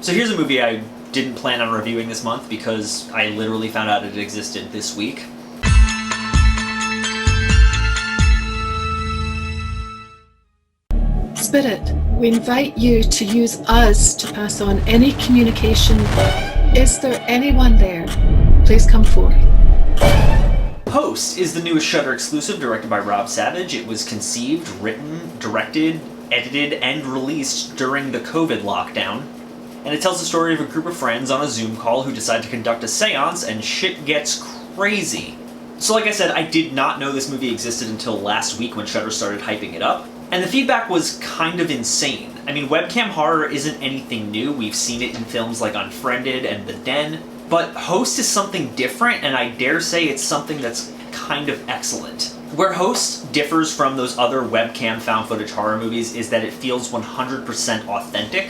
So here's a movie I didn't plan on reviewing this month because I literally found out it existed this week. Spirit, we invite you to use us to pass on any communication. Is there anyone there? Please come forth. Host is the newest Shudder exclusive directed by Rob Savage. It was conceived, written, directed, edited, and released during the COVID lockdown. And it tells the story of a group of friends on a Zoom call who decide to conduct a seance, and shit gets crazy. So like I said, I did not know this movie existed until last week when Shudder started hyping it up. And the feedback was kind of insane. I mean, webcam horror isn't anything new. We've seen it in films like Unfriended and The Den. But Host is something different, and I dare say it's something that's kind of excellent. Where Host differs from those other webcam found footage horror movies is that it feels 100% authentic.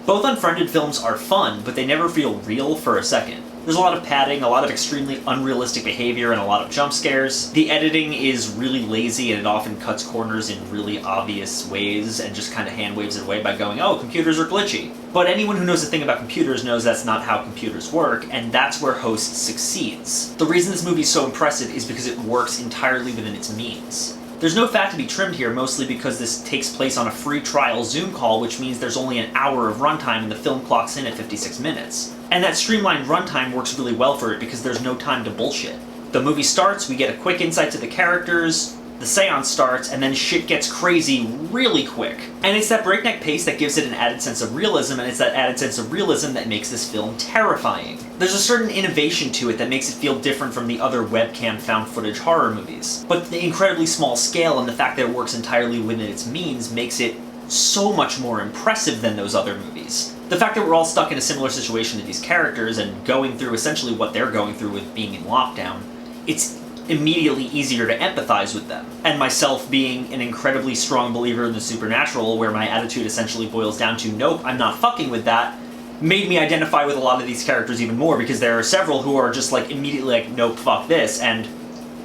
Both Unfriended films are fun, but they never feel real for a second. There's a lot of padding, a lot of extremely unrealistic behavior, and a lot of jump scares. The editing is really lazy, and it often cuts corners in really obvious ways and just kind of hand waves it away by going, oh, computers are glitchy. But anyone who knows a thing about computers knows that's not how computers work, and that's where Host succeeds. The reason this movie is so impressive is because it works entirely within its means. There's no fat to be trimmed here, mostly because this takes place on a free trial Zoom call, which means there's only an hour of runtime and the film clocks in at 56 minutes. And that streamlined runtime works really well for it because there's no time to bullshit. The movie starts, we get a quick insight to the characters, the seance starts, and then shit gets crazy really quick. And it's that breakneck pace that gives it an added sense of realism, and it's that added sense of realism that makes this film terrifying. There's a certain innovation to it that makes it feel different from the other webcam found footage horror movies. But the incredibly small scale and the fact that it works entirely within its means makes it so much more impressive than those other movies. The fact that we're all stuck in a similar situation to these characters and going through essentially what they're going through with being in lockdown, it's immediately easier to empathize with them. And myself being an incredibly strong believer in the supernatural, where my attitude essentially boils down to, nope, I'm not fucking with that, made me identify with a lot of these characters even more, because there are several who are just like immediately like, nope, fuck this, and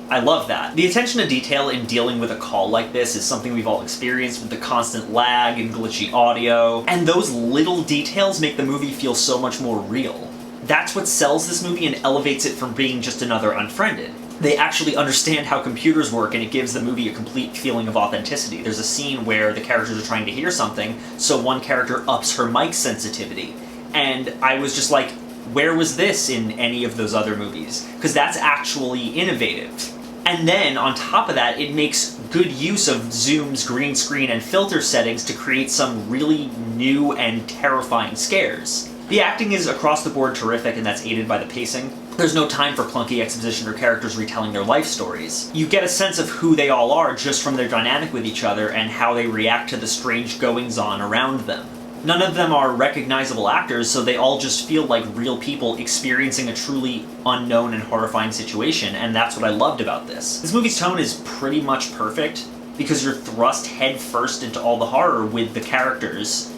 I love that. The attention to detail in dealing with a call like this is something we've all experienced with the constant lag and glitchy audio, and those little details make the movie feel so much more real. That's what sells this movie and elevates it from being just another Unfriended. They actually understand how computers work, and it gives the movie a complete feeling of authenticity. There's a scene where the characters are trying to hear something, so one character ups her mic sensitivity. And I was just like, where was this in any of those other movies? Because that's actually innovative. And then, on top of that, it makes good use of Zoom's green screen and filter settings to create some really new and terrifying scares. The acting is across the board terrific, and that's aided by the pacing. There's no time for clunky exposition or characters retelling their life stories. You get a sense of who they all are just from their dynamic with each other and how they react to the strange goings-on around them. None of them are recognizable actors, so they all just feel like real people experiencing a truly unknown and horrifying situation, and that's what I loved about this. This movie's tone is pretty much perfect, because you're thrust head first into all the horror with the characters.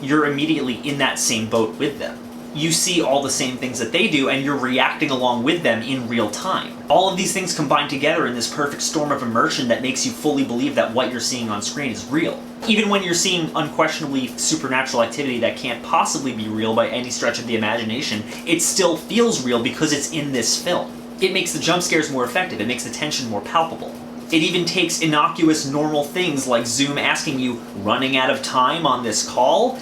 You're immediately in that same boat with them. You see all the same things that they do, and you're reacting along with them in real time. All of these things combine together in this perfect storm of immersion that makes you fully believe that what you're seeing on screen is real. Even when you're seeing unquestionably supernatural activity that can't possibly be real by any stretch of the imagination, it still feels real because it's in this film. It makes the jump scares more effective, it makes the tension more palpable. It even takes innocuous, normal things like Zoom asking you, running out of time on this call,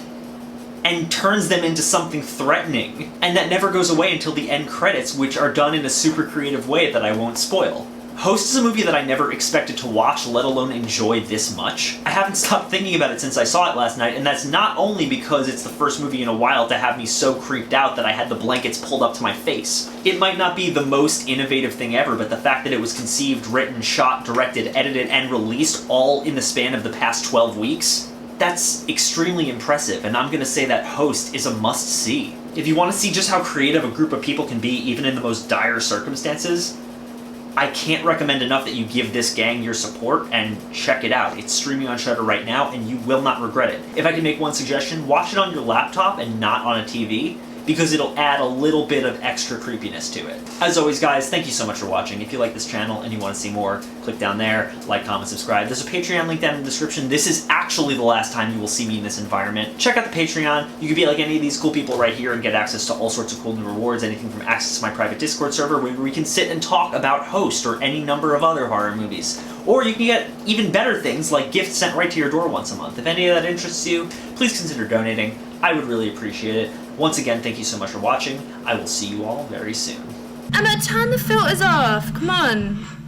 and turns them into something threatening. And that never goes away until the end credits, which are done in a super creative way that I won't spoil. Host is a movie that I never expected to watch, let alone enjoy this much. I haven't stopped thinking about it since I saw it last night, and that's not only because it's the first movie in a while to have me so creeped out that I had the blankets pulled up to my face. It might not be the most innovative thing ever, but the fact that it was conceived, written, shot, directed, edited, and released all in the span of the past 12 weeks, that's extremely impressive, and I'm gonna say that Host is a must-see. If you want to see just how creative a group of people can be even in the most dire circumstances, I can't recommend enough that you give this gang your support and check it out. It's streaming on Shudder right now, and you will not regret it. If I can make one suggestion, watch it on your laptop and not on a TV, because it'll add a little bit of extra creepiness to it. As always, guys, thank you so much for watching. If you like this channel and you want to see more, click down there, like, comment, subscribe. There's a Patreon link down in the description. This is actually the last time you will see me in this environment. Check out the Patreon. You can be like any of these cool people right here and get access to all sorts of cool new rewards, anything from access to my private Discord server where we can sit and talk about Host or any number of other horror movies. Or you can get even better things like gifts sent right to your door once a month. If any of that interests you, please consider donating. I would really appreciate it. Once again, thank you so much for watching. I will see you all very soon. Emma, turn the filters off. Come on.